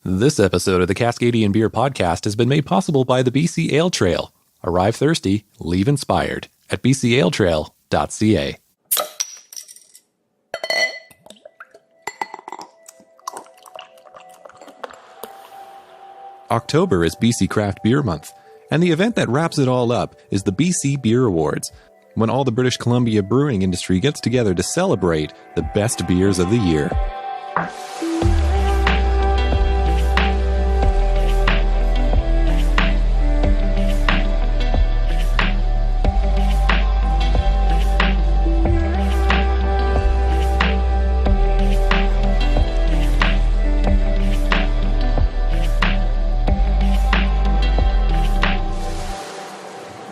This episode of the Cascadian Beer Podcast has been made possible by the BC Ale Trail. Arrive thirsty, leave inspired at bcaletrail.ca. October is BC Craft Beer Month, and the event that wraps it all up is the BC Beer Awards, when all the British Columbia brewing industry gets together to celebrate the best beers of the year.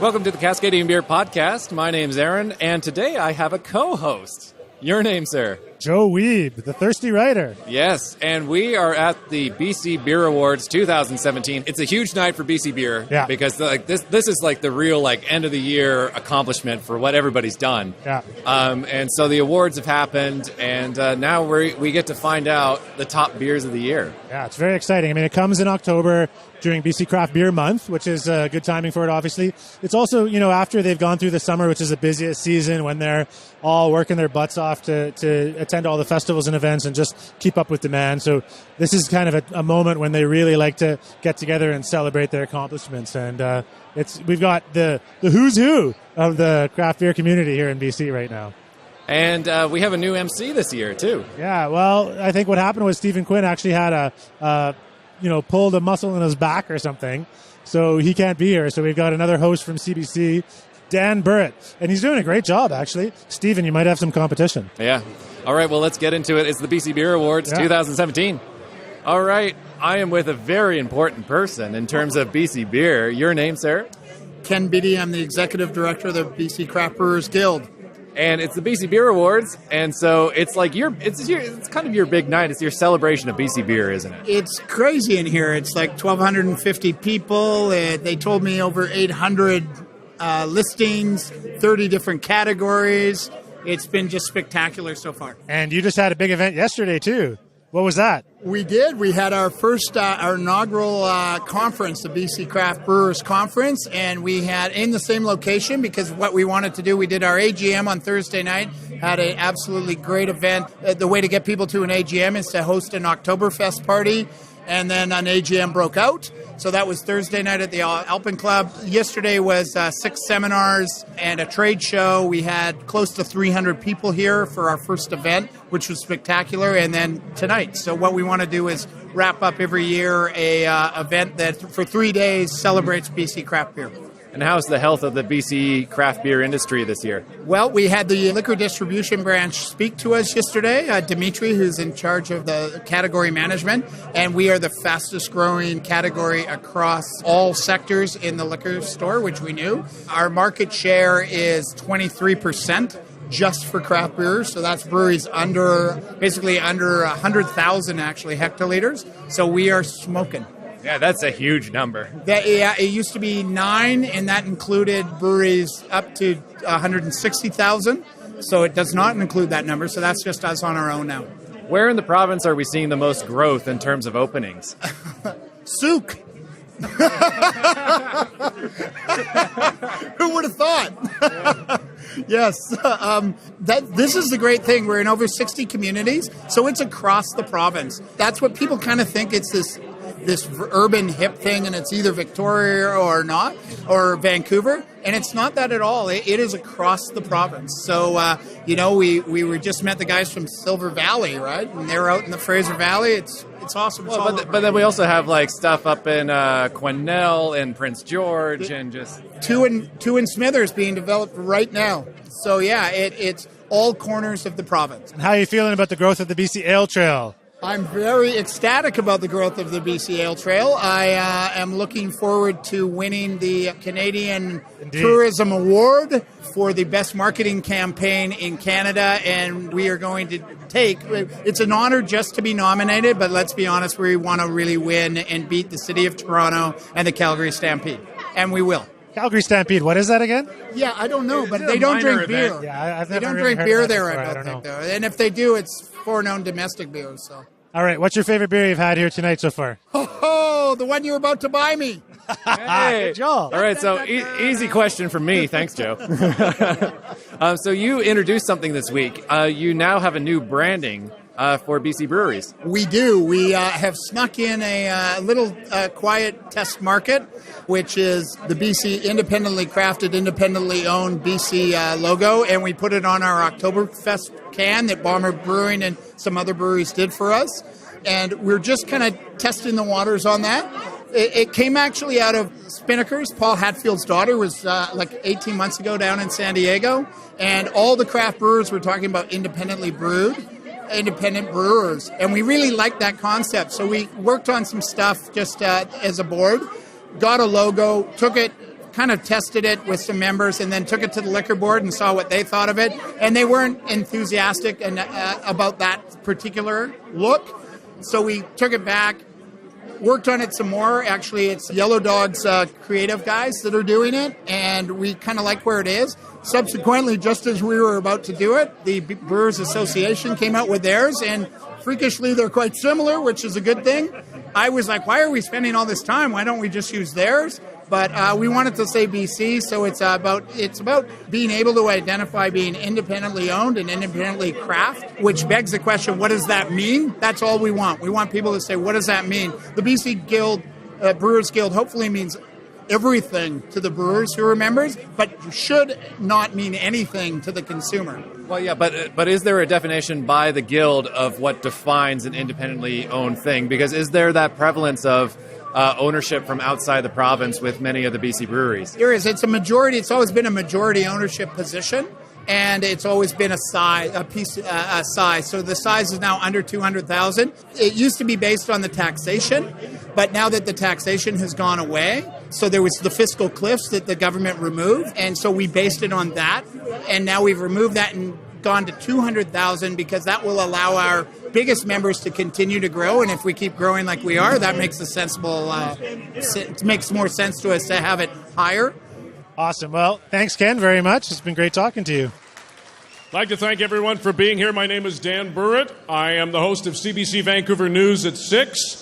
Welcome to the Cascadian Beer Podcast. My name's Aaron, and today I have a co-host. Your name, sir? Joe Wiebe, the thirsty writer. Yes, and we are at the BC Beer Awards 2017. It's a huge night for BC Beer because this is like the real end of the year accomplishment for what everybody's done. Yeah. And so the awards have happened, and now we get to find out the top beers of the year. Yeah, it's very exciting. I mean, it comes in October during BC Craft Beer Month, which is good timing for it, obviously. It's also, after they've gone through the summer, which is the busiest season, when they're all working their butts off to attend all the festivals and events and just keep up with demand. So this is kind of a moment when they really like to get together and celebrate their accomplishments. And we've got the who's who of the craft beer community here in BC right now. And we have a new MC this year, too. Yeah, well, I think what happened was Stephen Quinn actually had pulled a muscle in his back or something, so he can't be here. So we've got another host from CBC, Dan Barret, and he's doing a great job, actually. Stephen, you might have some competition. Yeah. All right, well, let's get into it. It's the BC Beer Awards 2017. All right, I am with a very important person in terms of BC Beer. Your name, sir? Ken Biddy. I'm the Executive Director of the BC Craft Brewers Guild. And it's the BC Beer Awards, and so it's like it's kind of your big night. It's your celebration of BC beer, isn't it? It's crazy in here. It's like 1,250 people. They told me over 800 listings, 30 different categories. It's been just spectacular so far. And you just had a big event yesterday, too. What was that? We did. We had our first, our inaugural conference, the BC Craft Brewers Conference, and we had in the same location because what we wanted to do, we did our AGM on Thursday night, had an absolutely great event. The way to get people to an AGM is to host an Oktoberfest party, and then an AGM broke out. So that was Thursday night at the Alpen Club. Yesterday was 6 seminars and a trade show. We had close to 300 people here for our first event, which was spectacular. And then tonight. So what we want to do is wrap up every year a event that for 3 days celebrates BC craft beer. And how's the health of the BC craft beer industry this year? Well, we had the liquor distribution branch speak to us yesterday, Dimitri, who's in charge of the category management, and we are the fastest growing category across all sectors in the liquor store, which we knew. Our market share is 23%. Just for craft brewers, so that's breweries basically under 100,000 actually hectoliters. So we are smoking. Yeah, that's a huge number. It used to be 9, and that included breweries up to 160,000. So it does not include that number. So that's just us on our own now. Where in the province are we seeing the most growth in terms of openings? Souk. Who would have thought? Yes. This is the great thing. We're in over 60 communities, so it's across the province. That's what people kind of think. It's this urban hip thing, and it's either Victoria or not, or Vancouver, and it's not that at all. It is across the province. So, we were just met the guys from Silver Valley, right? And they're out in the Fraser Valley. It's awesome. But then we also have stuff up in Quesnel and Prince George and just... Two in Smithers being developed right now. So, yeah, it's all corners of the province. And how are you feeling about the growth of the BC Ale Trail? I'm very ecstatic about the growth of the BC Ale Trail. I am looking forward to winning the Canadian Tourism Award for the best marketing campaign in Canada, and we are going to it's an honor just to be nominated, but let's be honest, we want to really win and beat the City of Toronto and the Calgary Stampede, and we will. Calgary Stampede, what is that again? Yeah, I don't know, but they don't drink beer. Yeah, they don't drink beer there, I don't think, though. And if they do, it's foreign-owned domestic beer, so... All right, what's your favorite beer you've had here tonight so far? Oh, the one you're about to buy me. Hey. Good job. All right, so easy question from me. Thanks, Joe. So you introduced something this week. You now have a new branding for BC breweries. We do. We have snuck in a little quiet test market, which is the BC independently crafted, independently owned BC logo, and we put it on our Oktoberfest can that Bomber Brewing and some other breweries did for us. And we're just kind of testing the waters on that. It came actually out of Spinnaker's. Paul Hatfield's daughter was like 18 months ago down in San Diego, and all the craft brewers were talking about independently brewed, independent brewers, and we really liked that concept. So we worked on some stuff just as a board, got a logo, took it, kind of tested it with some members, and then took it to the liquor board and saw what they thought of it, and they weren't enthusiastic about that particular look. So we took it back, worked on it some more. Actually, it's Yellow Dog's creative guys that are doing it, and we kind of like where it is. Subsequently, just as we were about to do it, the Brewers Association came out with theirs, and freakishly, they're quite similar, which is a good thing. I was like, why are we spending all this time? Why don't we just use theirs? But we wanted to say BC, so it's about being able to identify being independently owned and independently craft, which begs the question, what does that mean? That's all we want. We want people to say, what does that mean? The BC Guild, Brewers Guild, hopefully means everything to the brewers who are members, but should not mean anything to the consumer. Well, yeah, but is there a definition by the Guild of what defines an independently owned thing? Because is there that prevalence of ownership from outside the province with many of the BC breweries? There is. It's a majority. It's always been a majority ownership position, and it's always been a size. So the size is now under 200,000. It used to be based on the taxation, but now that the taxation has gone away, so there was the fiscal cliffs that the government removed, and so we based it on that, and now we've removed that and gone to 200,000 because that will allow our biggest members to continue to grow, and if we keep growing like we are, that makes a sensible. It makes more sense to us to have it higher. Awesome. Well, thanks, Ken, very much. It's been great talking to you. I'd like to thank everyone for being here. My name is Dan Barret. I am the host of CBC Vancouver News at 6.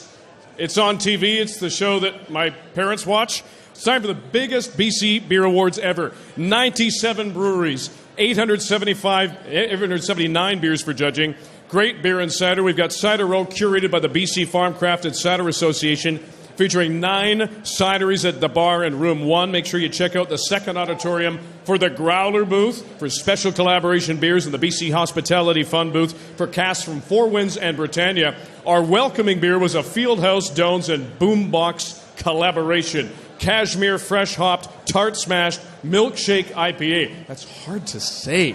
It's on TV. It's the show that my parents watch. It's time for the biggest BC Beer Awards ever. 97 breweries, 879 beers for judging. Great beer and cider. We've got Cider Row curated by the BC Farm Crafted Cider Association, featuring 9 cideries at the bar in Room 1. Make sure you check out the second auditorium for the Growler booth for special collaboration beers, and the BC Hospitality Fund booth for casks from Four Winds and Britannia. Our welcoming beer was a Fieldhouse, Dones, and Boombox collaboration. Cashmere Fresh Hopped Tart Smashed Milkshake IPA. That's hard to say.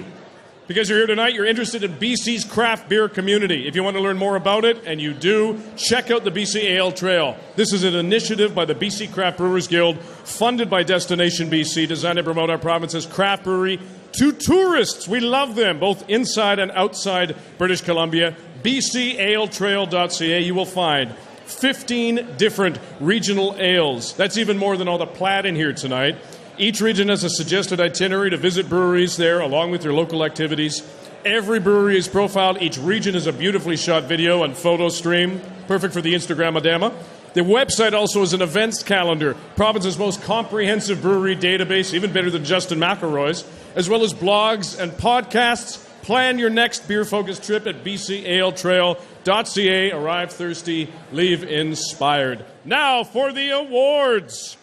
Because you're here tonight, you're interested in BC's craft beer community. If you want to learn more about it, and you do, check out the BC Ale Trail. This is an initiative by the BC Craft Brewers Guild, funded by Destination BC, designed to promote our province's craft brewery to tourists. We love them, both inside and outside British Columbia. BCAletrail.ca, you will find 15 different regional ales. That's even more than all the plaid in here tonight. Each region has a suggested itinerary to visit breweries there, along with your local activities. Every brewery is profiled. Each region is a beautifully shot video and photo stream, perfect for the Instagram Madama. The website also is an events calendar, province's most comprehensive brewery database, even better than Justin McElroy's, as well as blogs and podcasts. Plan your next beer-focused trip at bcaletrail.ca. Arrive thirsty, leave inspired. Now for the awards.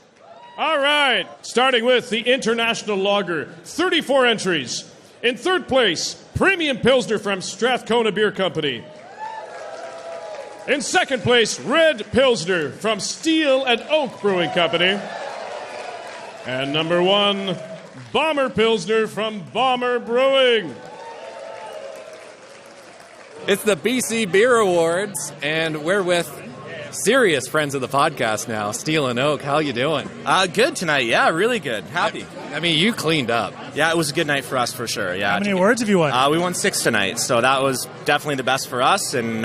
All right, starting with the International Lager, 34 entries. In third place, Premium Pilsner from Strathcona Beer Company. In second place, Red Pilsner from Steel and Oak Brewing Company. And number 1, Bomber Pilsner from Bomber Brewing. It's the BC Beer Awards, and we're with serious friends of the podcast now, Steel and Oak. How you doing? Good tonight. Yeah, really good. Happy. I mean, you cleaned up. Yeah, it was a good night for us for sure. Yeah. How many awards have you won? We won 6 tonight, so that was definitely the best for us. And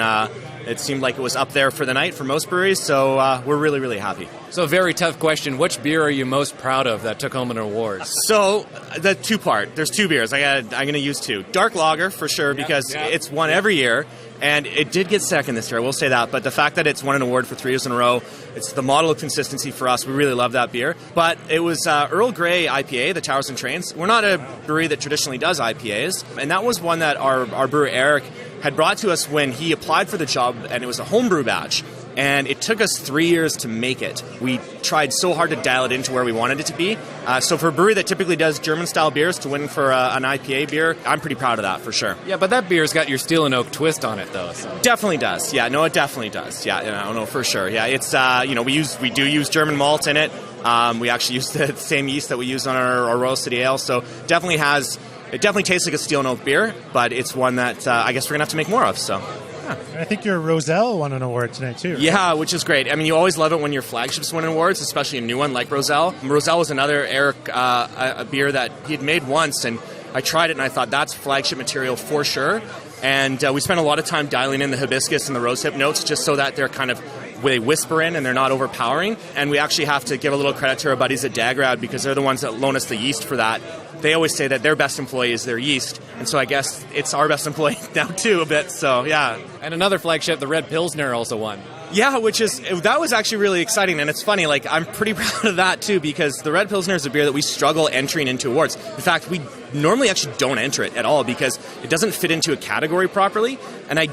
It seemed like it was up there for the night for most breweries, so we're really, really happy. So a very tough question. Which beer are you most proud of that took home an award? So the two-part. There's two beers. I'm going to use two. Dark Lager, for sure, because it's won every year. And it did get second this year, I will say that. But the fact that it's won an award for 3 years in a row, it's the model of consistency for us. We really love that beer. But it was Earl Grey IPA, the Towers and Trains. We're not a brewery that traditionally does IPAs. And that was one that our brewer, Eric, had brought to us when he applied for the job, and it was a homebrew batch. And it took us 3 years to make it. We tried so hard to dial it into where we wanted it to be. So for a brewery that typically does German-style beers to win for an IPA beer, I'm pretty proud of that, for sure. Yeah, but that beer's got your Steel and Oak twist on it, though. So. Definitely does. Yeah, no, it definitely does. Yeah, I don't know, for sure. Yeah, it's, we do use German malt in it. We actually use the same yeast that we use on our Royal City Ale. So it definitely tastes like a Steel and Oak beer, but it's one that I guess we're going to have to make more of, so... I think your Roselle won an award tonight, too. Right? Yeah, which is great. I mean, you always love it when your flagships win awards, especially a new one like Roselle. Roselle was another Eric a beer that he had made once, and I tried it, and I thought that's flagship material for sure. And we spent a lot of time dialing in the hibiscus and the rosehip notes just so that they're kind of they whisper in and they're not overpowering. And we actually have to give a little credit to our buddies at Dageraad because they're the ones that loan us the yeast for that. They always say that their best employee is their yeast. And so I guess it's our best employee now too a bit. So yeah. And another flagship, the Red Pilsner, also won. Yeah, that was actually really exciting. And it's funny, I'm pretty proud of that too because the Red Pilsner is a beer that we struggle entering into awards. In fact, we normally actually don't enter it at all because it doesn't fit into a category properly. And I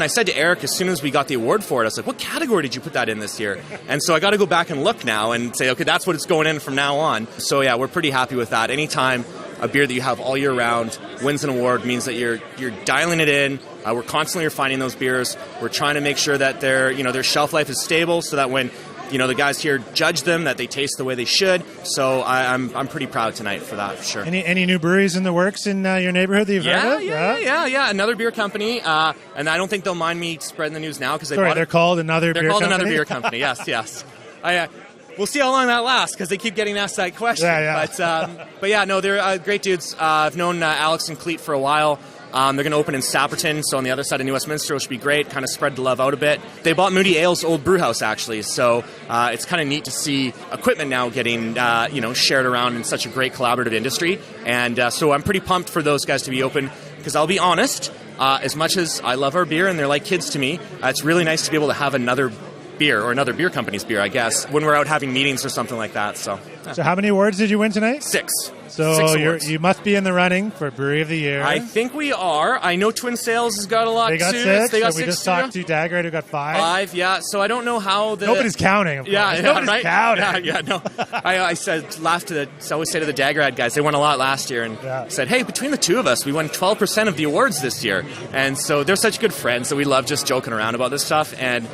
said to Eric as soon as we got the award for it, I was like, what category did you put that in this year? And so I got to go back and look now and say, okay, that's what it's going in from now on. So yeah, we're pretty happy with that. Anytime a beer that you have all year round wins an award means that you're dialing it in. We're constantly refining those beers. We're trying to make sure that their shelf life is stable so that when the guys here judge them, that they taste the way they should. So I'm pretty proud tonight for that, for sure. Any new breweries in the works in your neighborhood that you've heard of? Yeah. Another beer company, and I don't think they'll mind me spreading the news now because they're called another beer company? They're called another beer company, yes. We'll see how long that lasts because they keep getting asked that question. Yeah. But yeah, no, they're great dudes. I've known Alex and Cleet for a while. They're going to open in Sapperton, so on the other side of New Westminster, which should be great, kind of spread the love out a bit. They bought Moody Ale's old brew house, actually, so it's kind of neat to see equipment now getting, shared around in such a great collaborative industry. And so I'm pretty pumped for those guys to be open, because I'll be honest, as much as I love our beer and they're like kids to me, it's really nice to be able to have another beer, or another beer company's beer, I guess, when we're out having meetings or something like that. So how many awards did you win tonight? 6. So you must be in the running for Brewery of the Year. I think we are. I know Twin Sales has got a lot too. They got 6. They got we 6 just talked to Dageraad, who got 5. 5, yeah. So I don't know how nobody's counting. Of course. Nobody's counting. Yeah. No. I always say to the Dageraad guys, they won a lot last year, and said, hey, between the two of us, we won 12% of the awards this year. And so they're such good friends that we love just joking around about this stuff. And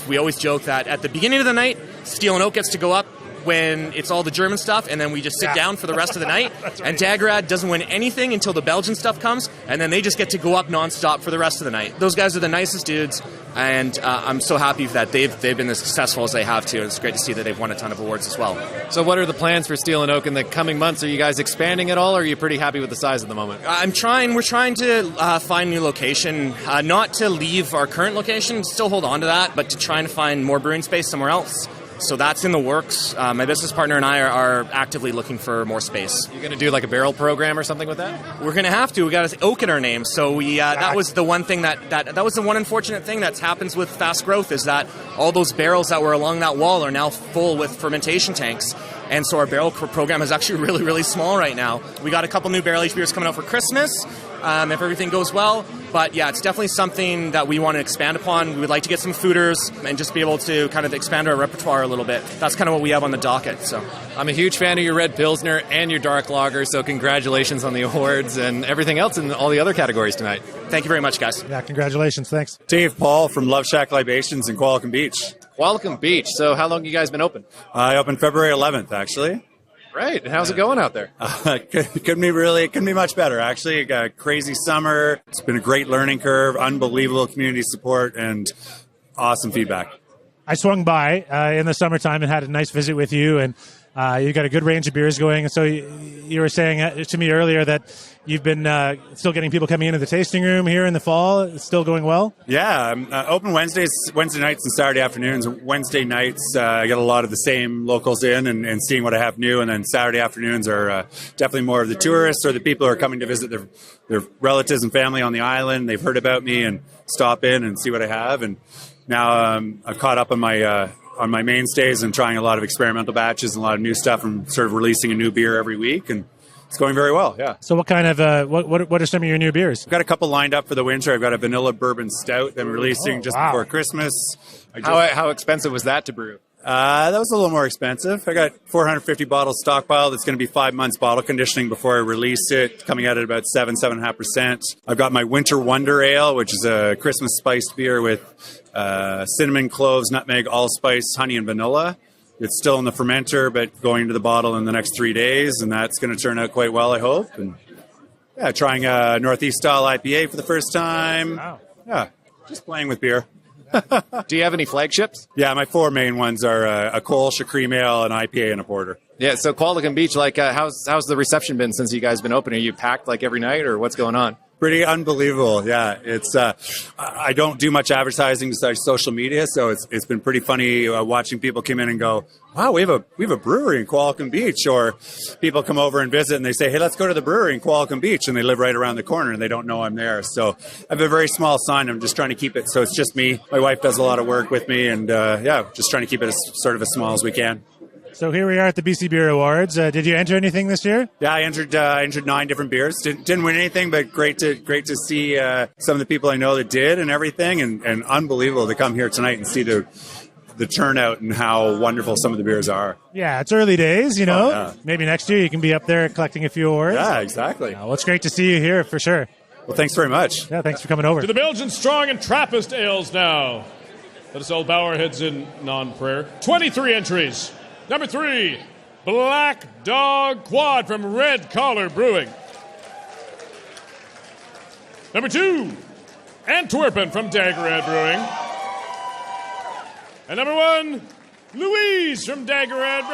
we always joke that at the beginning of the night, Steel and Oak gets to go up when it's all the German stuff, and then we just sit down for the rest of the night. Right. And Dageraad doesn't win anything until the Belgian stuff comes, and then they just get to go up nonstop for the rest of the night. Those guys are the nicest dudes, and I'm so happy that they've been as successful as they have too. It's great to see that they've won a ton of awards as well. So what are the plans for Steel and Oak in the coming months? Are you guys expanding at all, or are you pretty happy with the size at the moment? We're trying to find a new location, not to leave our current location, still hold on to that, but to try and find more brewing space somewhere else. So that's in the works. My business partner and I are actively looking for more space. You're going to do like a barrel program or something with that? We're going to have to. We got Oak in our name. So that was the one thing that was the one unfortunate thing that happens with fast growth is that all those barrels that were along that wall are now full with fermentation tanks. And so our barrel program is actually really, really small right now. We got a couple new barrel-aged beers coming out for Christmas, if everything goes well. But yeah, it's definitely something that we want to expand upon. We would like to get some fooders and just be able to kind of expand our repertoire a little bit. That's kind of what we have on the docket. So I'm a huge fan of your Red Pilsner and your Dark Lager, so congratulations on the awards and everything else in all the other categories tonight. Thank you very much, guys. Yeah, congratulations. Thanks. Dave Paul from LoveShack Libations in Qualicum Beach. Qualicum Beach. So how long have you guys been open? I opened February 11th, actually. Right. And how's it going out there? Couldn't be much better, actually. A crazy summer. It's been a great learning curve, unbelievable community support, and awesome feedback. I swung by in the summertime and had a nice visit with you, and You've got a good range of beers going. So you were saying to me earlier that you've been still getting people coming into the tasting room here in the fall. It's still going well? Yeah, open Wednesday nights and Saturday afternoons. Wednesday nights, I get a lot of the same locals in and seeing what I have new. And then Saturday afternoons are definitely more of the tourists or the people who are coming to visit their relatives and family on the island. They've heard about me and stop in and see what I have. And now I've caught up on my mainstays and trying a lot of experimental batches and a lot of new stuff and sort of releasing a new beer every week. And it's going very well, yeah. So what kind of what are some of your new beers? I've got a couple lined up for the winter. I've got a vanilla bourbon stout that I'm releasing before Christmas. How expensive was that to brew? That was a little more expensive. I got 450 bottles stockpiled. That's going to be 5 months bottle conditioning before I release it, coming out at about 7.5%. I've got my Winter Wonder Ale, which is a Christmas spiced beer with cinnamon, cloves, nutmeg, allspice, honey, and vanilla. It's still in the fermenter, but going into the bottle in the next 3 days, and that's going to turn out quite well, I hope. And yeah, trying a Northeast style IPA for the first time. Wow. Yeah, just playing with beer. Do you have any flagships? Yeah, my 4 main ones are a Kolsch, a cream ale, an IPA, and a porter. Yeah, so Qualicum Beach, like, how's the reception been since you guys been open? Are you packed like every night, or what's going on? Pretty unbelievable, yeah. It's I don't do much advertising besides social media, so it's been pretty funny watching people come in and go, "Wow, we have a brewery in Qualicum Beach," or people come over and visit and they say, "Hey, let's go to the brewery in Qualicum Beach," and they live right around the corner and they don't know I'm there. So I have a very small sign. I'm just trying to keep it so it's just me. My wife does a lot of work with me, and just trying to keep it as sort of as small as we can. So here we are at the BC Beer Awards. Did you enter anything this year? Yeah, I entered 9 different beers. Didn't win anything, but great to see some of the people I know that did and everything, and unbelievable to come here tonight and see the turnout and how wonderful some of the beers are. Yeah, it's early days, you know. Oh, yeah. Maybe next year you can be up there collecting a few awards. Yeah, exactly. Well, it's great to see you here for sure. Well, thanks very much. Yeah, thanks for coming over. To the Belgian Strong and Trappist ales now. Let us all bow our heads in non-prayer. 23 entries. Number 3, Black Dog Quad from Red Collar Brewing. Number 2, Antwerpen from Dageraad Brewing. And number 1, Louise from Dageraad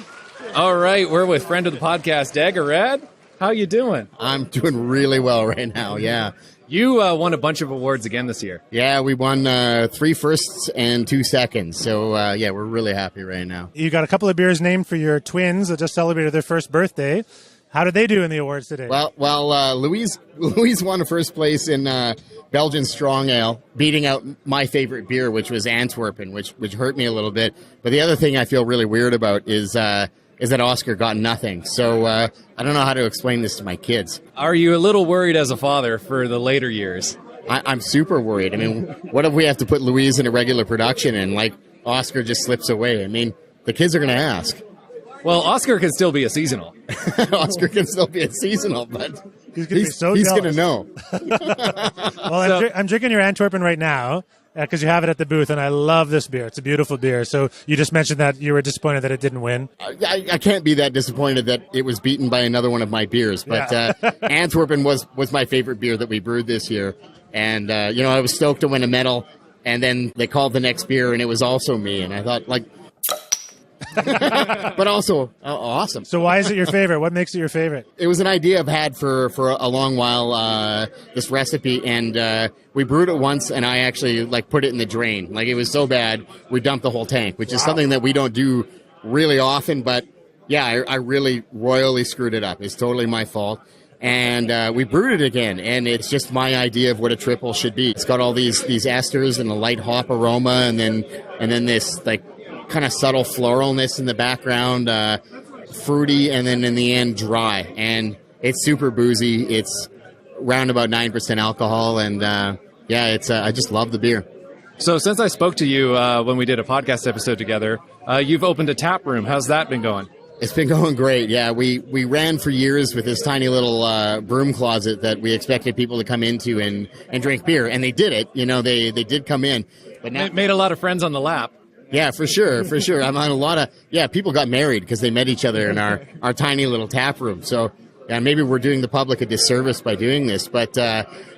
Brewing. All right, we're with friend of the podcast, Dageraad. How you doing? I'm doing really well right now, yeah. You won a bunch of awards again this year. Yeah, we won 3 firsts and 2 seconds. So, we're really happy right now. You got a couple of beers named for your twins that just celebrated their first birthday. How did they do in the awards today? Well, Louise won first place in Belgian Strong Ale, beating out my favorite beer, which was Antwerpen, which hurt me a little bit. But the other thing I feel really weird about is that Oscar got nothing. So I don't know how to explain this to my kids. Are you a little worried as a father for the later years? I'm super worried. I mean, what if we have to put Louise in a regular production and, like, Oscar just slips away? I mean, the kids are going to ask. Well, Oscar can still be a seasonal. Oscar can still be a seasonal, but he's going to know. Well, I'm drinking your Antwerpen right now. Because you have it at the booth, and I love this beer. It's a beautiful beer. So you just mentioned that you were disappointed that it didn't win. I can't be that disappointed that it was beaten by another one of my beers. But Antwerpen was my favorite beer that we brewed this year. And, I was stoked to win a medal. And then they called the next beer, and it was also me. And I thought, like... but also awesome. So why is it your favorite? What makes it your favorite? It was an idea I've had for a long while, this recipe, and we brewed it once, and I actually put it in the drain. Like, it was so bad, we dumped the whole tank, which is something that we don't do really often, but yeah, I really royally screwed it up. It's totally my fault. And we brewed it again, and it's just my idea of what a triple should be. It's got all these esters and a light hop aroma, and then this kind of subtle floralness in the background, fruity, and then in the end dry. And it's super boozy. It's around about 9% alcohol, and I just love the beer. So since I spoke to you when we did a podcast episode together, you've opened a tap room. How's that been going? It's been going great. Yeah, we ran for years with this tiny little broom closet that we expected people to come into and drink beer, and they did it. They did come in, but now made a lot of friends on the lap. Yeah, for sure. I'm on a lot of people got married because they met each other in our tiny little tap room. So maybe we're doing the public a disservice by doing this, but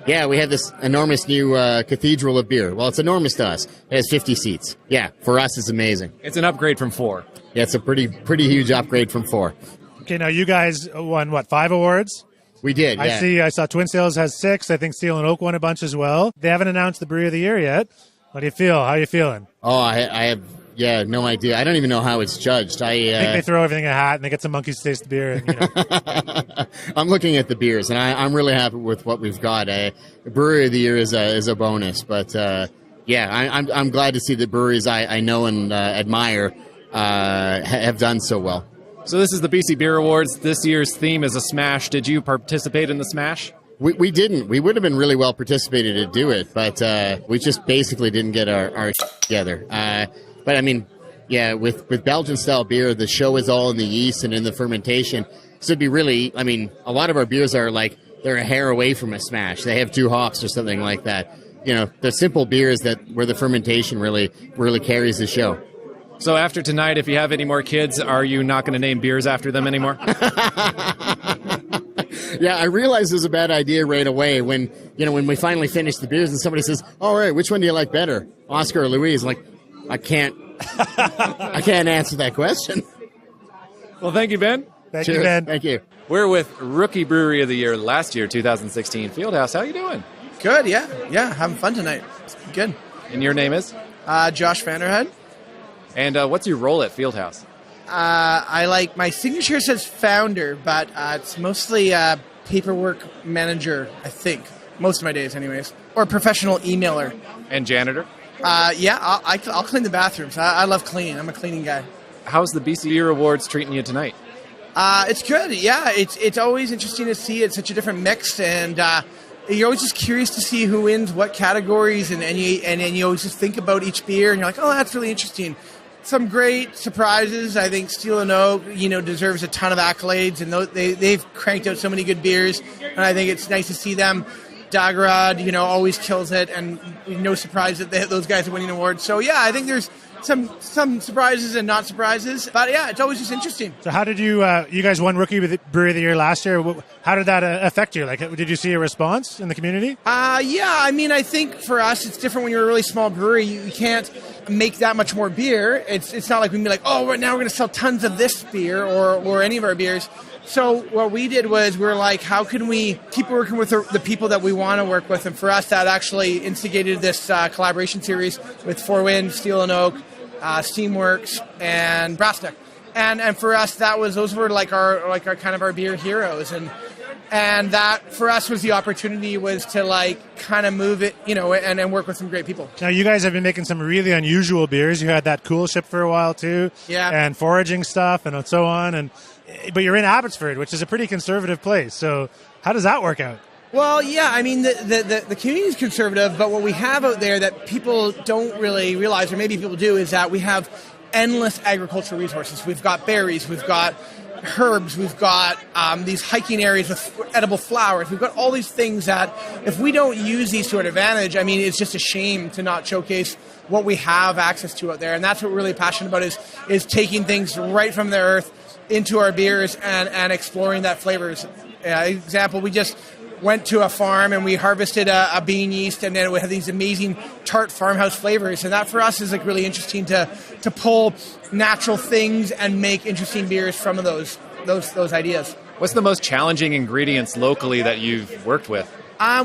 we have this enormous new cathedral of beer. Well, it's enormous to us. It has 50 seats. Yeah, for us, it's amazing. It's an upgrade from 4. Yeah, it's a pretty huge upgrade from 4. Okay, now you guys won, 5 awards? We did, yeah. I saw Twin Sails has 6. I think Steel and Oak won a bunch as well. They haven't announced the Brewery of the Year yet. What do you feel? How are you feeling? Oh, I have no idea. I don't even know how it's judged. I think they throw everything in a hat and they get some monkeys to taste the beer. And, I'm looking at the beers, and I'm really happy with what we've got. Brewery of the Year is a bonus, but I'm glad to see the breweries I know and admire have done so well. So this is the BC Beer Awards. This year's theme is a smash. Did you participate in the smash? We didn't. We would have been really well participated to do it, but we just basically didn't get our together. But I mean, with Belgian-style beer, the show is all in the yeast and in the fermentation. So it'd be really, a lot of our beers are they're a hair away from a smash. They have 2 hops or something like that. They're simple beers where the fermentation really carries the show. So after tonight, if you have any more kids, are you not going to name beers after them anymore? Yeah, I realized it was a bad idea right away when we finally finished the beers and somebody says, "All right, which one do you like better, Oscar or Louise?" I'm like, I can't answer that question. Well, thank you, Ben. Thank you, Ben. Thank you. We're with Rookie Brewery of the Year last year, 2016, Fieldhouse. How you doing? Good, yeah, having fun tonight. It's good. And your name is? Josh Vanderheide. And what's your role at Fieldhouse? My signature says founder, but it's mostly paperwork manager, I think. Most of my days, anyways. Or professional emailer. And janitor? I'll clean the bathrooms. I love cleaning. I'm a cleaning guy. How's the BC Beer Awards treating you tonight? It's good, yeah. It's always interesting to see. It's such a different mix, and you're always just curious to see who wins what categories, and you always just think about each beer, and you're like, oh, that's really interesting. Some great surprises. I think Steel and Oak, deserves a ton of accolades, and they've cranked out so many good beers, and I think it's nice to see them. Dageraad, always kills it, and no surprise that those guys are winning awards. So yeah, I think there's some surprises and not surprises, but yeah, it's always just interesting. So how did you guys won Rookie Brewery of the Year last year? How did that affect you? Did you see a response in the community? I think for us it's different when you're a really small brewery. You can't make that much more beer. It's not like we can be like, oh, right now we're going to sell tons of this beer or any of our beers. So what we did was we were like, how can we keep working with the people that we want to work with? And for us, that actually instigated this collaboration series with Four Winds, Steel and Oak, Steamworks, and Brassneck. And for us, those were our kind of our beer heroes. And that for us was the opportunity was to kind of move it, and work with some great people. Now you guys have been making some really unusual beers. You had that Cool Ship for a while too, yeah, and foraging stuff and so on. But you're in Abbotsford, which is a pretty conservative place. So how does that work out? Well, yeah, the community is conservative, but what we have out there that people don't really realize, or maybe people do, is that we have endless agricultural resources. We've got berries, we've got herbs, we've got these hiking areas with edible flowers. We've got all these things that if we don't use these to our advantage, it's just a shame to not showcase what we have access to out there. And that's what we're really passionate about is taking things right from the earth into our beers and exploring that flavors. Example, we just went to a farm and we harvested a bean yeast, and then we have these amazing tart farmhouse flavors. And that for us is really interesting to pull natural things and make interesting beers from those ideas. What's the most challenging ingredients locally that you've worked with?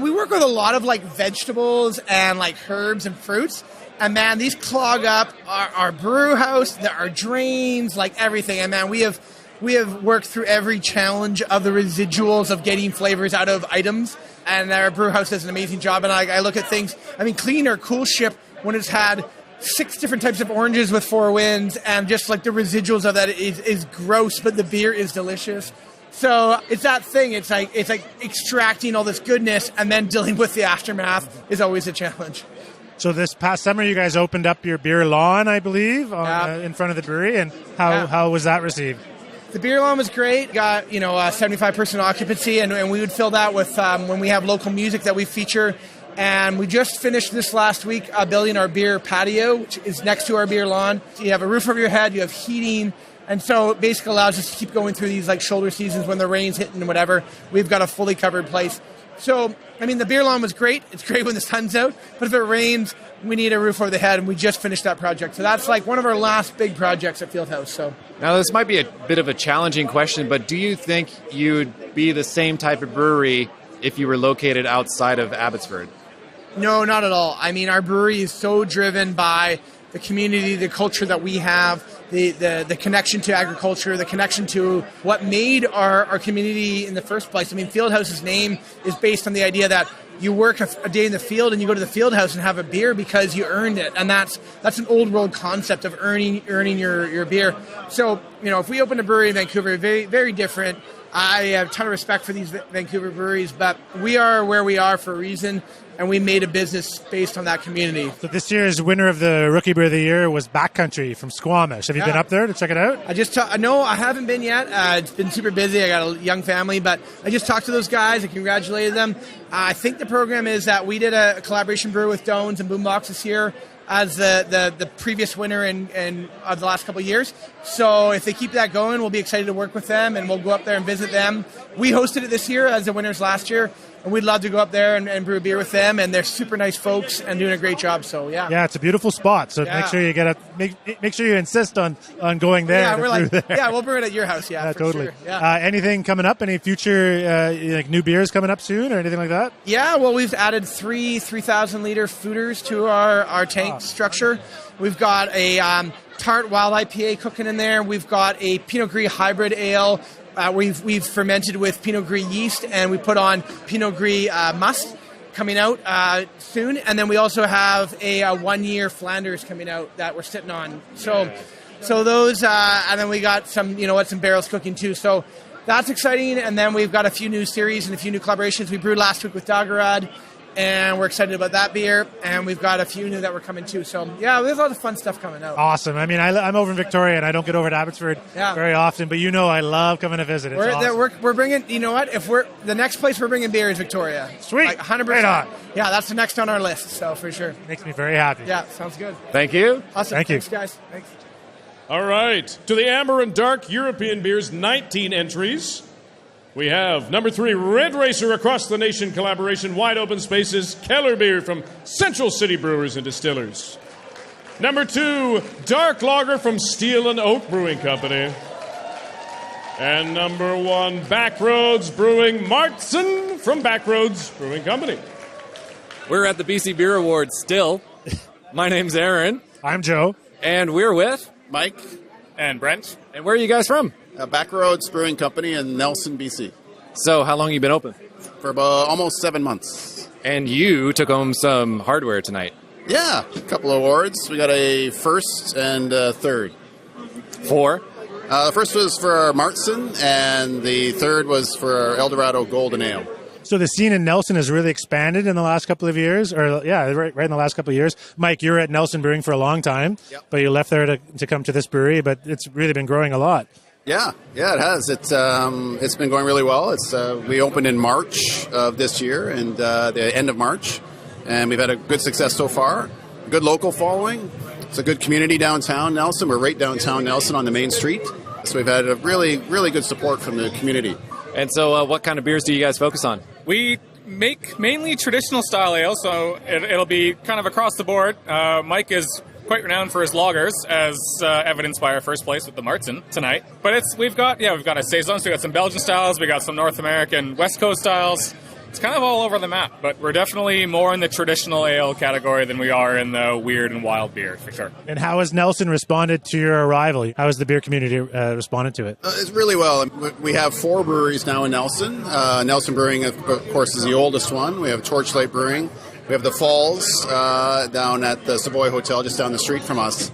We work with a lot of vegetables and herbs and fruits. And man, these clog up our brew house, our drains, everything. And man, we have worked through every challenge of the residuals of getting flavors out of items. And our brew house does an amazing job. And I look at things, clean our Cool Ship when it's had 6 different types of oranges with Four Winds, and just the residuals of that is gross, but the beer is delicious. So it's that thing. It's like extracting all this goodness and then dealing with the aftermath is always a challenge. So this past summer, you guys opened up your beer lawn, I believe, in front of the brewery. And how was that received? The beer lawn was great. Got 75% occupancy, and we would fill that with when we have local music that we feature. And we just finished this last week building our beer patio, which is next to our beer lawn. So you have a roof over your head, you have heating, And so it basically allows us to keep going through these like shoulder seasons when the rain's hitting and whatever. We've got a fully covered place. So, I mean, the beer lawn was great. It's great when the sun's out. But if it rains, we need a roof over the head, and we just finished that project. So that's like one of our last big projects at Fieldhouse. So now this might be a bit of a challenging question, but do you think you'd be the same type of brewery if you were located outside of Abbotsford? No, not at all. I mean, our brewery is so driven by the community, the culture that we have, the connection to agriculture, the connection to what made our community in the first place. I mean, Fieldhouse's name is based on the idea that you work a day in the field and you go to the field house and have a beer because you earned it. And that's an old world concept of earning your beer. So, if we open a brewery in Vancouver, very, very different. I have a ton of respect for these Vancouver breweries, but we are where we are for a reason, and we made a business based on that community. So this year's winner of the Rookie Beer of the Year was Backcountry from Squamish. Have you been up there to check it out? No, I haven't been yet. It's been super busy. I got a young family, but I just talked to those guys. I congratulated them. I think the program is that we did a collaboration brew with Dones and Boombox this year as the previous winner in the last couple of years. So if they keep that going, we'll be excited to work with them, and we'll go up there and visit them. We hosted it this year as the winners last year, and we'd love to go up there and brew a beer with them, and they're super nice folks and doing a great job. So yeah, it's a beautiful spot. So make sure you make sure you insist on going there. Yeah, we'll brew it at your house. Yeah, totally. Sure. Yeah. Anything coming up? Any future new beers coming up soon or anything like that? Yeah, well, we've added 3,000 liter fooders to our tank structure. We've got a tart wild IPA cooking in there. We've got a Pinot Gris hybrid ale. We've fermented with Pinot Gris yeast, and we put on Pinot Gris must coming out soon. And then we also have a 1 year Flanders coming out that we're sitting on. So those, and then we got some barrels cooking too. So that's exciting. And then we've got a few new series and a few new collaborations. We brewed last week with Dageraad, and we're excited about that beer. And we've got a few new that were coming too. So yeah, there's a lot of fun stuff coming out. Awesome. I mean, I'm over in Victoria, and I don't get over to Abbotsford very often, but I love coming to visit. We're bringing, if the next place we're bringing beer is Victoria. Sweet. Like 100%. Right on. Yeah, that's the next on our list. So for sure. Makes me very happy. Yeah, sounds good. Thank you. Awesome. Thank you. Thanks, guys. Thanks. All right. To the Amber and Dark European beers, 19 entries. We have number 3, Red Racer Across the Nation collaboration, Wide Open Spaces, Keller Beer from Central City Brewers and Distillers. Number 2, Dark Lager from Steel and Oak Brewing Company. And number 1, Backroads Brewing, Martzen from Backroads Brewing Company. We're at the BC Beer Awards still. My name's Aaron. I'm Joe. And we're with Mike and Brent. And where are you guys from? Backroads Brewing Company in Nelson, BC. So how long have you been open? For about almost 7 months. And you took home some hardware tonight. Yeah, a couple of awards. We got a first and a third. For? The first was for our Martzen, and the third was for our Eldorado Golden Ale. So the scene in Nelson has really expanded in the last couple of years, right in the last couple of years. Mike, you were at Nelson Brewing for a long time, but you left there to come to this brewery, but it's really been growing a lot. Yeah, it has. It's been going really well. We opened in March of this year, and the end of March, and we've had a good success so far. Good local following. It's a good community downtown Nelson. We're right downtown Nelson on the main street, so we've had a really, really good support from the community. And so, what kind of beers do you guys focus on? We make mainly traditional style ale, so it'll be kind of across the board. Mike is quite renowned for his lagers, as evidenced by our first place with the Martzen tonight. But we've got a saison, so we got some Belgian styles, we got some North American West Coast styles. It's kind of all over the map, but we're definitely more in the traditional ale category than we are in the weird and wild beer, for sure. And how has Nelson responded to your arrival? How has the beer community responded to it? It's really well. We have 4 breweries now in Nelson. Nelson Brewing, of course, is the oldest one. We have Torchlight Brewing. We have the Falls down at the Savoy Hotel just down the street from us.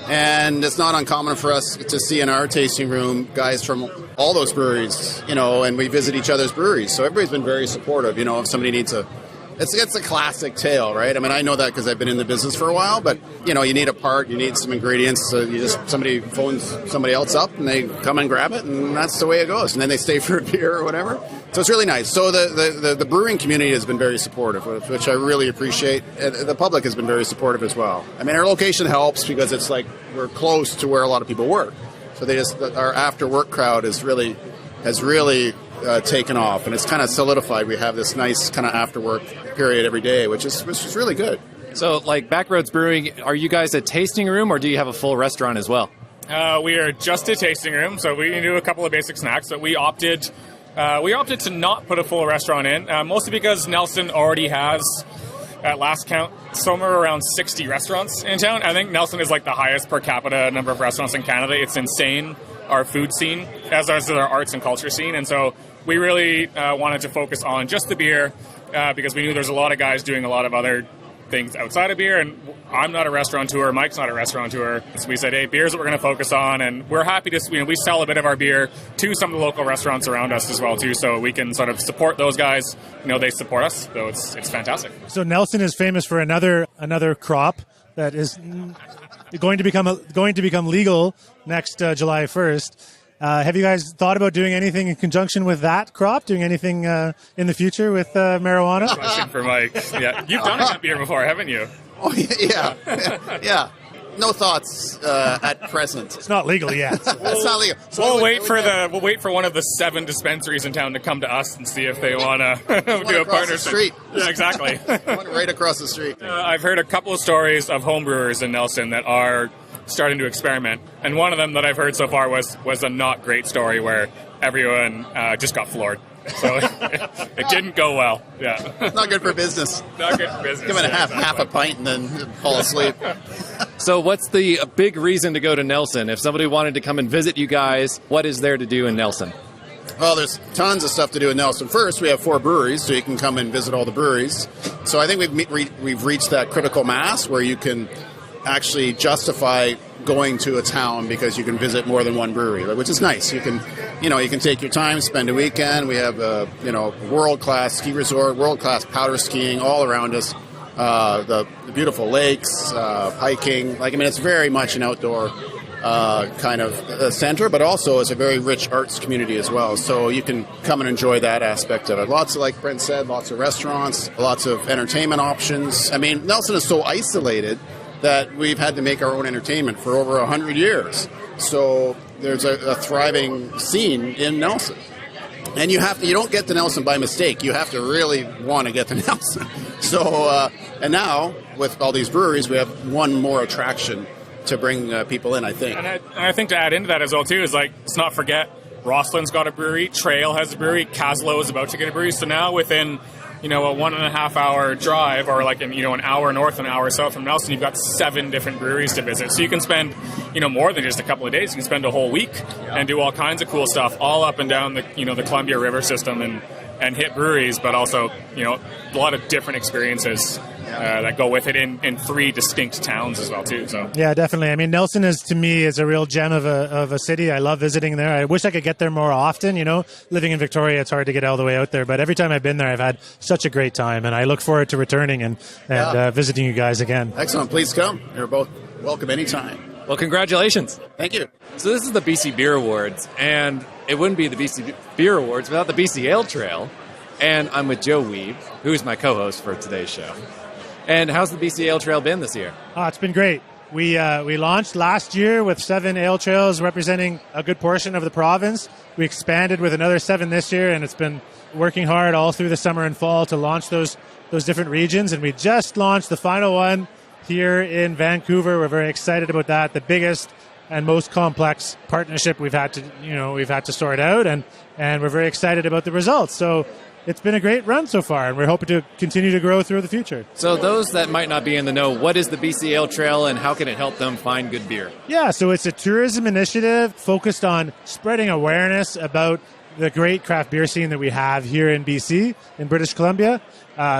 And it's not uncommon for us to see in our tasting room guys from all those breweries, and we visit each other's breweries. So everybody's been very supportive, if somebody needs it's a classic tale, right? I mean, I know that because I've been in the business for a while, but, you need a part, you need some ingredients, so somebody phones somebody else up and they come and grab it, and that's the way it goes. And then they stay for a beer or whatever. So it's really nice. So the brewing community has been very supportive, which I really appreciate. The public has been very supportive as well. I mean, our location helps because it's like we're close to where a lot of people work. So our after work crowd has really taken off, and it's kind of solidified. We have this nice kind of after work period every day, which is really good. So, like Backroads Brewing, are you guys a tasting room, or do you have a full restaurant as well? We are just a tasting room, so we can do a couple of basic snacks. But we opted to not put a full restaurant in, mostly because Nelson already has, at last count, somewhere around 60 restaurants in town. I think Nelson is like the highest per capita number of restaurants in Canada. It's insane, our food scene, as is our arts and culture scene. And so we really wanted to focus on just the beer because we knew there's a lot of guys doing a lot of other things outside of beer, and I'm not a restaurateur, Mike's not a restaurateur, so we said, hey, beer's what we're going to focus on, and we're happy to, we sell a bit of our beer to some of the local restaurants around us as well too, so we can sort of support those guys, they support us, so it's fantastic. So Nelson is famous for another crop that is going to become legal next July 1st. Have you guys thought about doing anything in conjunction with that crop? Doing anything in the future with marijuana? Question for Mike. Yeah, you've done a beer before, haven't you? Oh yeah. No thoughts at present. It's not legal yet. It's not legal. So we'll wait for one of the 7 dispensaries in town to come to us and see if they want to do a partnership. The street. Yeah, exactly. One right across the street. I've heard a couple of stories of home brewers in Nelson that are starting to experiment, and one of them that I've heard so far was a not great story where everyone just got floored. So it didn't go well. Yeah, not good for business. Not good for business. Give it half a pint and then fall asleep. So what's the big reason to go to Nelson? If somebody wanted to come and visit you guys, what is there to do in Nelson? Well, there's tons of stuff to do in Nelson. First, we have 4 breweries, so you can come and visit all the breweries. So I think we've reached that critical mass where you can actually justify going to a town because you can visit more than one brewery, which is nice. You can take your time, spend a weekend. We have a world-class ski resort, world-class powder skiing all around us. The beautiful lakes, hiking. It's very much an outdoor kind of center, but also it's a very rich arts community as well. So you can come and enjoy that aspect of it. Lots of, like Brent said, lots of restaurants, lots of entertainment options. Nelson is so isolated that we've had to make our own entertainment for over 100 years. So there's a thriving scene in Nelson. And you don't get to Nelson by mistake. You have to really want to get to Nelson. So, and now, with all these breweries, we have one more attraction to bring people in, I think. And I think to add into that as well, too, is let's not forget, Rosslyns got a brewery, Trail has a brewery, Caslow is about to get a brewery. So now within a 1.5 hour drive, or an hour north and an hour south from Nelson, you've got 7 different breweries to visit. So you can spend, more than just a couple of days. You can spend a whole week and do all kinds of cool stuff all up and down the Columbia River system and hit breweries, but also, a lot of different experiences that go with it in 3 distinct towns as well too. So yeah, definitely. Nelson is a real gem of a city. I love visiting there. I wish I could get there more often. Living in Victoria, it's hard to get all the way out there. But every time I've been there, I've had such a great time, and I look forward to returning and visiting you guys again. Excellent. Please come. You're both welcome anytime. Well, congratulations. Thank you. So this is the BC Beer Awards, and it wouldn't be the BC Beer Awards without the BC Ale Trail. And I'm with Joe Wiebe, who's my co-host for today's show. And how's the BC Ale Trail been this year? It's been great. We launched last year with 7 ale trails representing a good portion of the province. We expanded with another 7 this year, and it's been working hard all through the summer and fall to launch those different regions. And we just launched the final one here in Vancouver. We're very excited about that. The biggest and most complex partnership we've had to sort out, and we're very excited about the results. So it's been a great run so far, and we're hoping to continue to grow through the future. So those that might not be in the know, what is the BC Ale Trail, and how can it help them find good beer? Yeah, so it's a tourism initiative focused on spreading awareness about the great craft beer scene that we have here in BC, in British Columbia.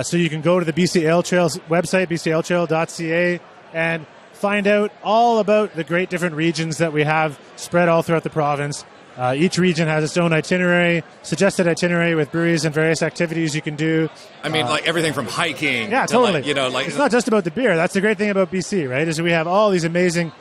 So you can go to the BC Ale Trail's website, bcaletrail.ca, and find out all about the great different regions that we have spread all throughout the province. Each region has its own suggested itinerary with breweries and various activities you can do. Everything from hiking. Yeah, totally. It's not just about the beer. That's the great thing about BC, right? Is that we have all these amazing,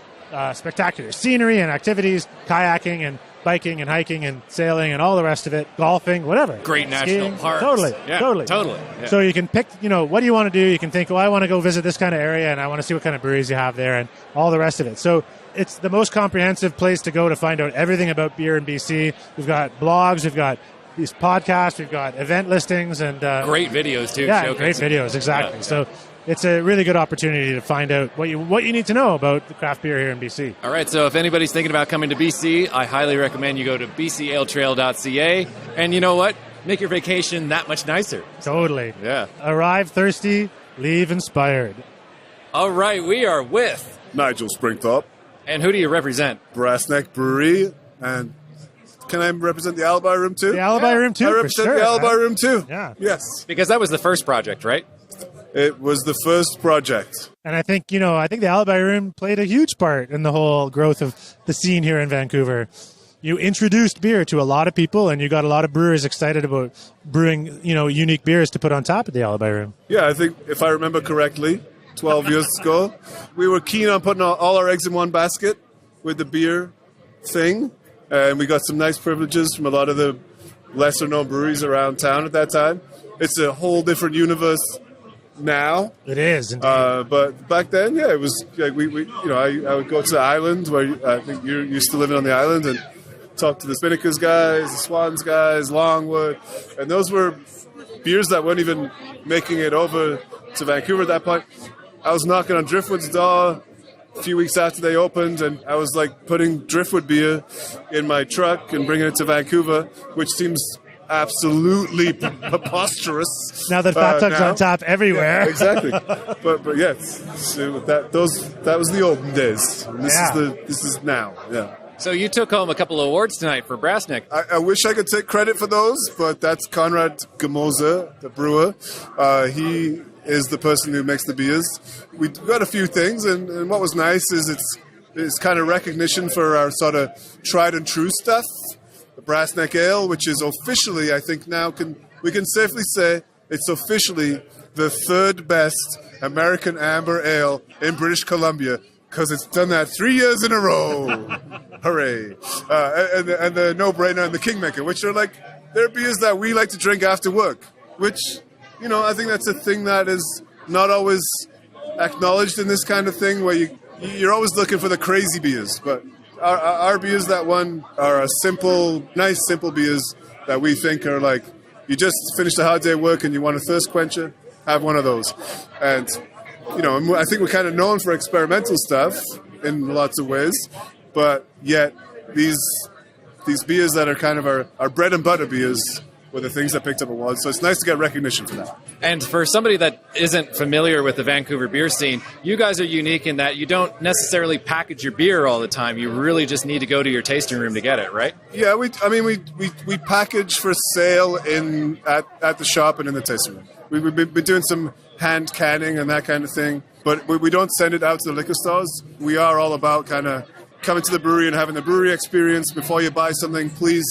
spectacular scenery and activities, kayaking biking and hiking and sailing and all the rest of it, golfing, whatever. Great national Skiing. parks. Totally. Yeah. So you can pick, what do you want to do? You can think, I want to go visit this kind of area and I want to see what kind of breweries you have there and all the rest of it. So it's the most comprehensive place to go to find out everything about beer in BC. We've got blogs, we've got these podcasts, we've got event listings, and great videos too. Yeah, great videos, exactly. Yeah. So it's a really good opportunity to find out what you need to know about the craft beer here in BC. All right, so if anybody's thinking about coming to BC, I highly recommend you go to bcaletrail.ca, and you know what? Make your vacation that much nicer. Totally. Yeah. Arrive thirsty, leave inspired. All right, we are with Nigel Spring Pub. And who do you represent? Brassneck Brewery. And can I represent the Alibi Room too? The Alibi Room too, I represent the Alibi Room too. Yeah. Yes. Because that was the first project, right? It was the first project. And I think, the Alibi Room played a huge part in the whole growth of the scene here in Vancouver. You introduced beer to a lot of people, and you got a lot of brewers excited about brewing, unique beers to put on top of the Alibi Room. Yeah, I think if I remember correctly, 12 years ago, we were keen on putting all our eggs in one basket with the beer thing. And we got some nice privileges from a lot of the lesser-known breweries around town at that time. It's a whole different universe now. It is, indeed. But back then, yeah, it was like I would go to the island where I think you're used to living on the island and talk to the Spinnakers guys, the Swans guys, Longwood, and those were beers that weren't even making it over to Vancouver at that point. I was knocking on Driftwood's door a few weeks after they opened, and I was like putting Driftwood beer in my truck and bringing it to Vancouver, which seems absolutely preposterous. Now that Fat Tuck's on tap everywhere. Yeah, exactly. but yes, so that was the olden days. And this is now. Yeah. So you took home a couple of awards tonight for Brassneck. I wish I could take credit for those, but that's Conrad Gamoza, the brewer. He is the person who makes the beers. We got a few things, and what was nice is it's kind of recognition for our sort of tried and true stuff. The Brassneck Ale, which is officially, I think now we can safely say it's officially the third best American amber ale in British Columbia, because it's done that 3 years in a row. Hooray. And the No-Brainer and the Kingmaker, which are they're beers that we like to drink after work, which, I think that's a thing that is not always acknowledged in this kind of thing, where you're always looking for the crazy beers. But our beers that won are nice, simple beers that we think are you just finished a hard day of work and you want a thirst quencher, have one of those. And I think we're kind of known for experimental stuff in lots of ways, but yet these beers that are kind of our bread and butter beers were the things that picked up awards. So it's nice to get recognition for that. And for somebody that isn't familiar with the Vancouver beer scene, you guys are unique in that you don't necessarily package your beer all the time. You really just need to go to your tasting room to get it, right? Yeah, we package for sale at the shop and in the tasting room. We've been doing some hand canning and that kind of thing, but we don't send it out to the liquor stores. We are all about kind of coming to the brewery and having the brewery experience. Before you buy something, please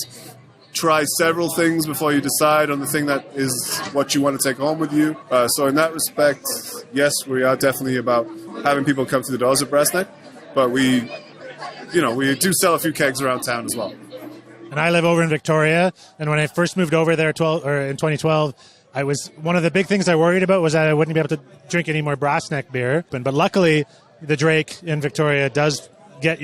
try several things before you decide on the thing that is what you want to take home with you. So in that respect, yes, we are definitely about having people come to the doors at Brassneck, but we do sell a few kegs around town as well. And I live over in Victoria, and when I first moved over there in 2012, one of the big things I worried about was that I wouldn't be able to drink any more Brassneck beer. But luckily, the Drake in Victoria does get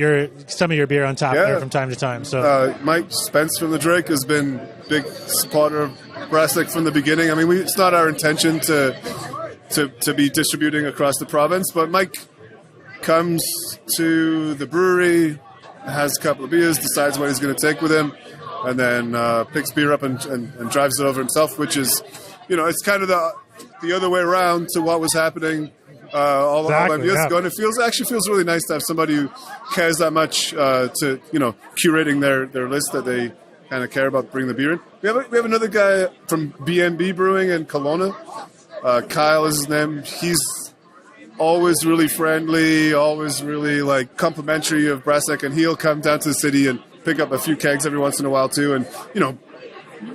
some of your beer on tap there from time to time. So Mike Spence from the Drake has been a big supporter of Brassneck from the beginning. I mean, it's not our intention to be distributing across the province, but Mike comes to the brewery, has a couple of beers, decides what he's going to take with him, and then picks beer up and drives it over himself, which is, it's kind of the other way around to what was happening all them years ago. And it actually feels really nice to have somebody who cares that much to curating their list, that they kind of care about bringing the beer in. We have another guy from BNB Brewing in Kelowna. Kyle is his name. He's always really friendly, always really complimentary of Brassneck, and he'll come down to the city and pick up a few kegs every once in a while too. And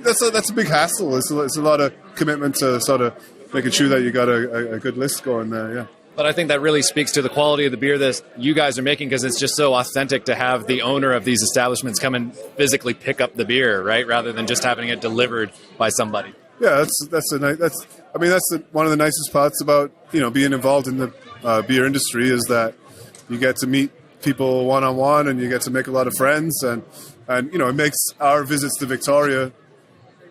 that's a big hassle. It's a lot of commitment to sort of making sure that you got a good list going there. Yeah. But I think that really speaks to the quality of the beer that you guys are making, because it's just so authentic to have the owner of these establishments come and physically pick up the beer, right, rather than just having it delivered by somebody. Yeah, that's one of the nicest parts about being involved in the beer industry, is that you get to meet people one-on-one and you get to make a lot of friends, and it makes our visits to Victoria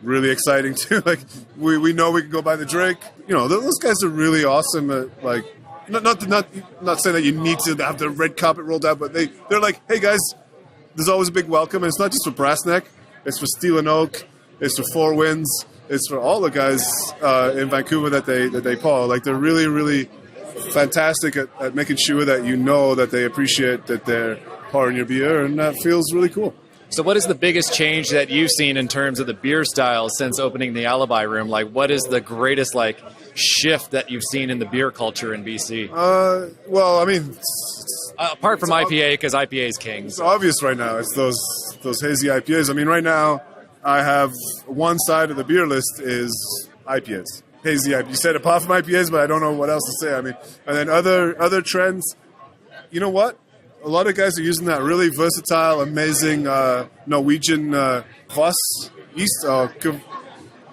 really exciting too. Like we know we can go buy the drink. Those guys are really awesome at, like, not saying that you need to have the red carpet rolled out, but they're like, hey guys, there's always a big welcome, and it's not just for Brassneck, it's for Steel and Oak, it's for Four Winds, it's for all the guys in Vancouver that they pour. Like, they're really, really fantastic at making sure that that they appreciate that they're pouring your beer, and that feels really cool. So what is the biggest change that you've seen in terms of the beer styles since opening the Alibi Room? Like, what is the greatest, like, shift that you've seen in the beer culture in BC? Well, I mean... apart from IPA, because IPA is king. It's obvious right now. It's those hazy IPAs. I mean, right now, I have one side of the beer list is IPAs. Hazy IPAs. You said apart from IPAs, but I don't know what else to say. I mean, and then other trends, you know what? A lot of guys are using that really versatile, amazing Norwegian Foss yeast, or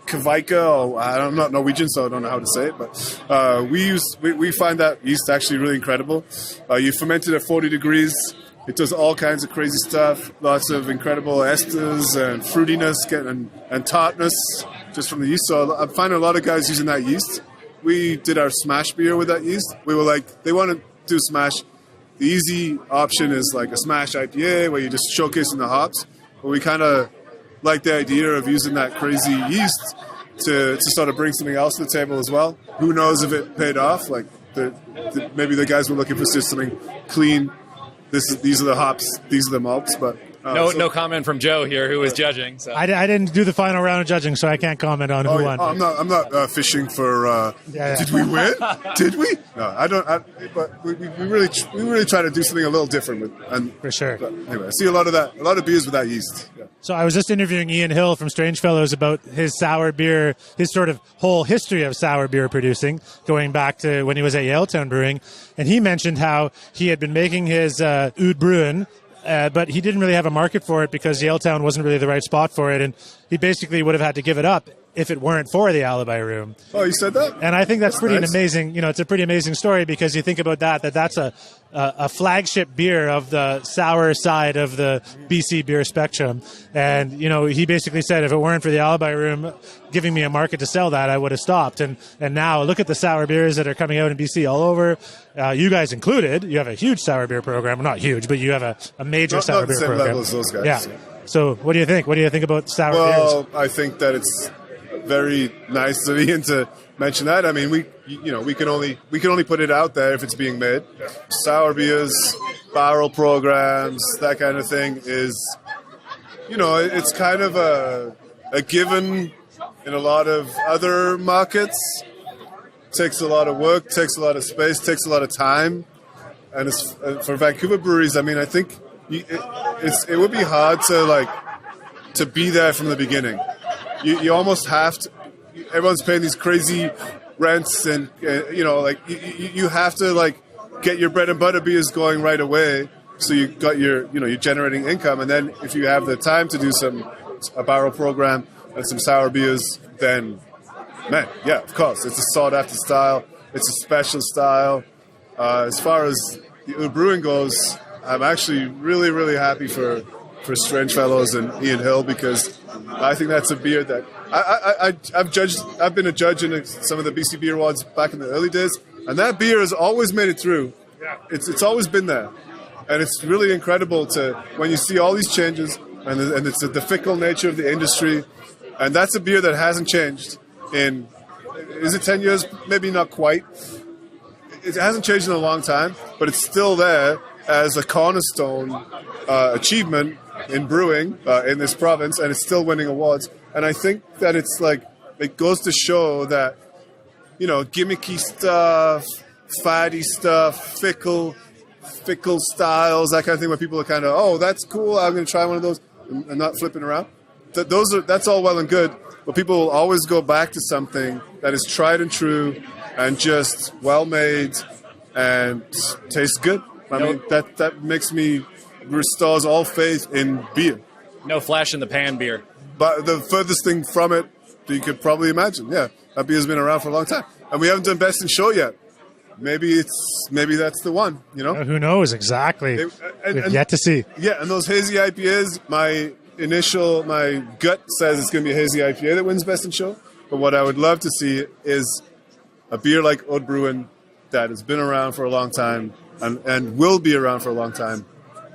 Kvaika, or I'm not Norwegian, so I don't know how to say it, but we find that yeast actually really incredible. You ferment it at 40 degrees. It does all kinds of crazy stuff, lots of incredible esters and fruitiness and tartness just from the yeast. So I'm finding a lot of guys using that yeast. We did our smash beer with that yeast. We were like, they want to do smash. The easy option is like a smash IPA where you're just showcasing the hops. But we kind of like the idea of using that crazy yeast to sort of bring something else to the table as well. Who knows if it paid off? Like maybe the guys were looking for just something clean. These are the hops, these are the malts, but no comment from Joe here, who is judging. So. I didn't do the final round of judging, so I can't comment on who won. I'm not fishing for. Did we win? Did we? No, I don't. But we really try to do something a little different for sure. But anyway, I see a lot of beers with that yeast. Yeah. So I was just interviewing Ian Hill from Strange Fellows about his sour beer, his sort of whole history of sour beer producing, going back to when he was at Yaletown Brewing, and he mentioned how he had been making his Oud Bruin. But he didn't really have a market for it because Yaletown wasn't really the right spot for it, and he basically would have had to give it up if it weren't for the Alibi Room. Oh, you said that? And I think that's pretty nice. amazing. It's a pretty amazing story because you think about that's a flagship beer of the sour side of the BC beer spectrum. And, he basically said if it weren't for the Alibi Room giving me a market to sell that, I would have stopped. And now look at the sour beers that are coming out in BC all over. You guys included. You have a huge sour beer program. Well, not huge, but you have a major sour beer program. Not the same level as those guys. Yeah. So what do you think? What do you think about sour beers? Well, I think that it's very nice of Ian to mention that. I mean, we can only put it out there if it's being made. Sour beers, barrel programs, that kind of thing is, it's kind of a given in a lot of other markets. Takes a lot of work, takes a lot of space, takes a lot of time, and it's, for Vancouver breweries, I mean, I think it would be hard to be there from the beginning. You almost have to. Everyone's paying these crazy rents, and you have to get your bread and butter beers going right away. So you got you're generating income, and then if you have the time to do a barrel program and some sour beers, then man, yeah, of course, it's a sought after style. It's a special style. As far as the Oud Brewing goes, I'm actually really, really happy for Strange Fellows and Ian Hill, because I think that's a beer that I've been a judge in some of the BC Beer Awards back in the early days, and that beer has always made it through. It's always been there, and it's really incredible when you see all these changes, and it's the fickle nature of the industry, and that's a beer that hasn't changed in, is it 10 years? Maybe not quite. It hasn't changed in a long time, but it's still there as a cornerstone achievement in brewing in this province, and it's still winning awards. And I think that it goes to show that, gimmicky stuff, fatty stuff, fickle styles, that kind of thing, where people are kind of, oh, that's cool, I'm going to try one of those, and not flipping around. That's all well and good, but people will always go back to something that is tried and true and just well made and tastes good. I mean, that makes me restores all faith in beer. No flash in the pan beer. But the furthest thing from it you could probably imagine. Yeah, that beer's been around for a long time, and we haven't done Best in Show yet. Maybe that's the one. You know, who knows exactly? We've yet to see. Yeah, and those hazy IPAs, my gut says it's going to be a hazy IPA that wins Best in Show. But what I would love to see is a beer like Oud Brewing that has been around for a long time and will be around for a long time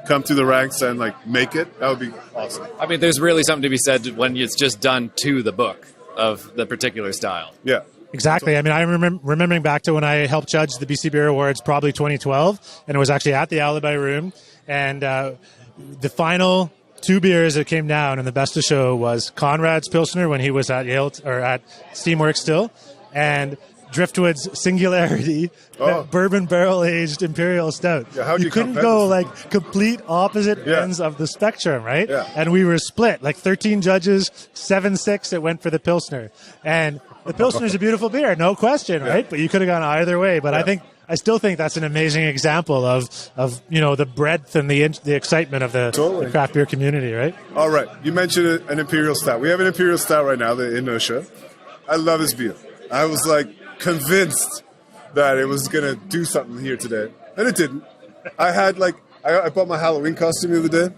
come through the ranks and like make it. That would be awesome. I mean, there's really something to be said when it's just done to the book of the particular style. Yeah. Exactly. I mean, I remembering back to when I helped judge the BC Beer Awards, probably 2012, and it was actually at the Alibi Room. And the final two beers that came down in the Best of Show was Conrad's Pilsner when he was at Yale or at Steamworks still, and Driftwood's Singularity, bourbon barrel-aged Imperial Stout. Yeah, you couldn't go like complete opposite ends of the spectrum, right? Yeah. And we were split, like 13 judges, 7-6 it went for the Pilsner. And the Pilsner's a beautiful beer, no question, right? But you could have gone either way. But I still think that's an amazing example of the breadth and the excitement of the craft beer community, right? All right. You mentioned an Imperial Stout. We have an Imperial Stout right now, the Inertia. I love this beer. I was like convinced that it was going to do something here today. And it didn't. I had I bought my Halloween costume the other day,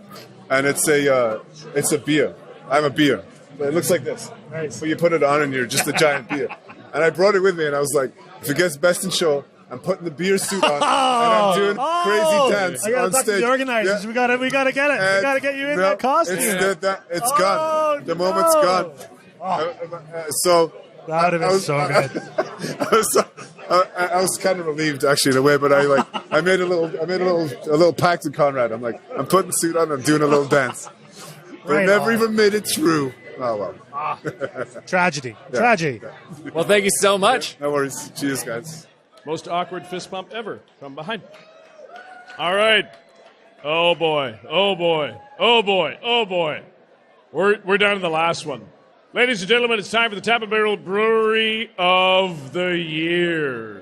and it's a beer. I'm a beer. It looks like this. Nice. But you put it on and you're just a giant beer. And I brought it with me and I was like, if it gets Best in Show, I'm putting the beer suit on and I'm doing crazy dance I gotta on talk stage. To the organizers. Yeah. We gotta get it. We gotta get you in that costume. It's gone. The moment's gone. So that would have been so good. I was kind of relieved actually in a way, but I made a little pact with Conrad. I'm like, I'm putting the suit on, I'm doing a little dance. But I never even made it through. Oh well. Tragedy. Yeah. Tragedy. Yeah. Well, thank you so much. No worries. Cheers, guys. Most awkward fist bump ever from behind. All right. Oh boy. Oh boy. Oh boy. Oh boy. We're down to the last one. Ladies and gentlemen, it's time for the Tap and Barrel Brewery of the Year.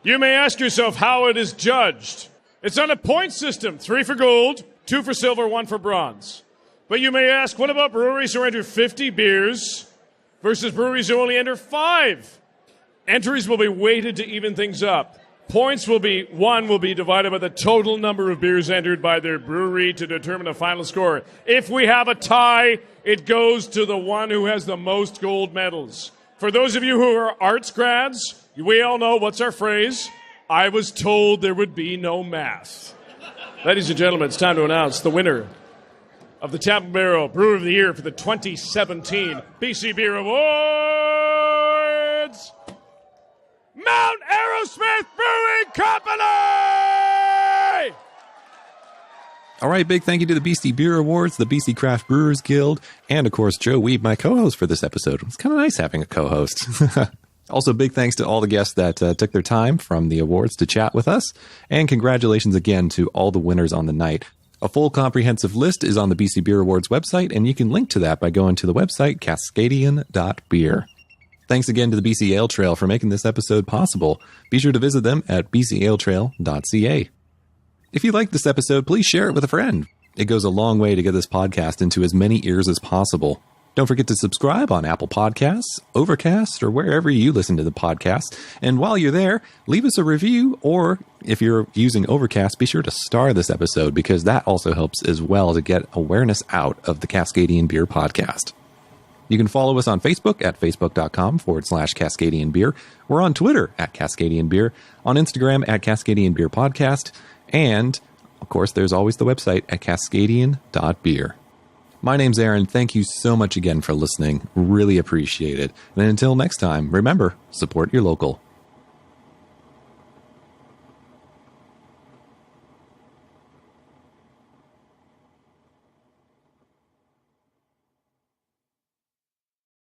You may ask yourself how it is judged. It's on a point system, 3 for gold, 2 for silver, 1 for bronze. But you may ask, what about breweries who enter 50 beers versus breweries who only enter 5? Entries will be weighted to even things up. Points will be divided by the total number of beers entered by their brewery to determine a final score. If we have a tie, it goes to the one who has the most gold medals. For those of you who are arts grads, we all know what's our phrase. I was told there would be no math. Ladies and gentlemen, it's time to announce the winner of the Tap and Barrel Brewer of the Year for the 2017 BC Beer Awards, Mount Arrowsmith Brewing Company! All right, big thank you to the BC Beer Awards, the BC Craft Brewers Guild, and of course, Joe Wiebe, my co-host for this episode. It's kind of nice having a co-host. Also, big thanks to all the guests that took their time from the awards to chat with us. And congratulations again to all the winners on the night. A full comprehensive list is on the BC Beer Awards website, and you can link to that by going to the website cascadian.beer. Thanks again to the BC Ale Trail for making this episode possible. Be sure to visit them at bcaletrail.ca. If you liked this episode, please share it with a friend. It goes a long way to get this podcast into as many ears as possible. Don't forget to subscribe on Apple Podcasts, Overcast, or wherever you listen to the podcast. And while you're there, leave us a review, or if you're using Overcast, be sure to star this episode because that also helps as well to get awareness out of the Cascadian Beer Podcast. You can follow us on Facebook at facebook.com/Cascadian Beer. We're on Twitter at Cascadian Beer, on Instagram at Cascadian Beer Podcast, and, of course, there's always the website at cascadian.beer. My name's Aaron. Thank you so much again for listening. Really appreciate it. And until next time, remember, support your local.